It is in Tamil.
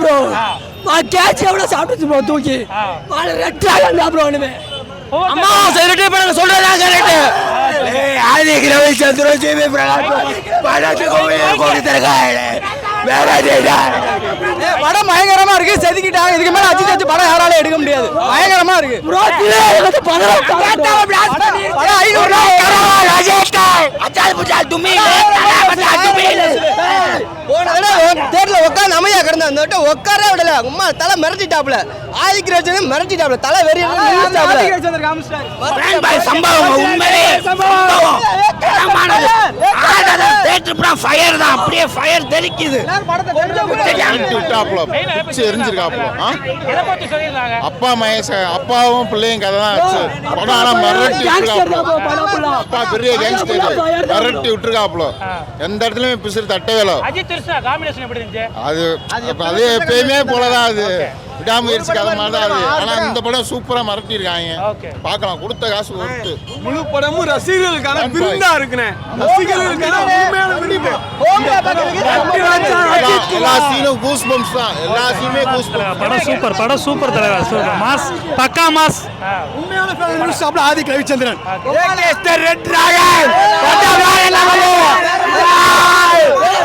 ப்ரோ கேட்ச் எவ்வளவு சாப்பிட்டு ப்ரோ தூக்கி ரெட்டாக ப்ரோ ஒண்ணுமே அம்மா செலிபிரிட்டி பண்ண சொல்றதா கரெக்ட் ஆதிக் ரவிச்சந்திரன் ஜிவி பிரகாஷ் படத்துக்கு கோடி தரகாயில படம் பயங்கரமா இருக்கு செதுக்கிட்டாங்க இதுக்கு மேல அஜித் வச்சு படம் யாராலும் எடுக்க முடியாது பயங்கரமா இருக்கு படம் 500 தேர்ல உட்காந்து அமைதியா கிடந்த அந்த உட்கார விடல உமா தலை மிரட்டிட்டாப்ல ஆதிக் ரவிச்சந்திரன் மிரட்டிட்டாப்ல தலை வெறி சம்பவம் உண்மையிலே ஃபயர் தான் அப்படியே ஃபயர் தெரிக்குது அப்பா மகேஷ் அப்பாவும் பிள்ளையும் கதை தான் வச்சு படம் ஆனா மிரட்டி அப்பா பெரிய கேங்ஸ்டர் மிரட்டி விட்டுருக்காப்ல எந்த இடத்துலயுமே பிசுறு தட்டவேல அது அதே எப்பயுமே போலதான் அது விடாமுயற்சி கதை மாதிரி தான் அது ஆனா இந்த படம் சூப்பரா மிரட்டி இருக்காங்க பார்க்கலாம் கொடுத்த காசு கொடுத்து முழு படமும் ரசிகர்களுக்கான விருந்தா இருக்குனே ரசிகர்களுக்கான உண்மையான விருது எல்லா சீனும் கூஸ் பம்ப்ஸ் தான் எல்லா சீனுமே கூஸ் பம்ப்ஸ் படம் சூப்பர் தலைவர் சூப்பர் மாஸ் பக்கா மாஸ் உண்மையான fan Adhik Ravichandran red dragon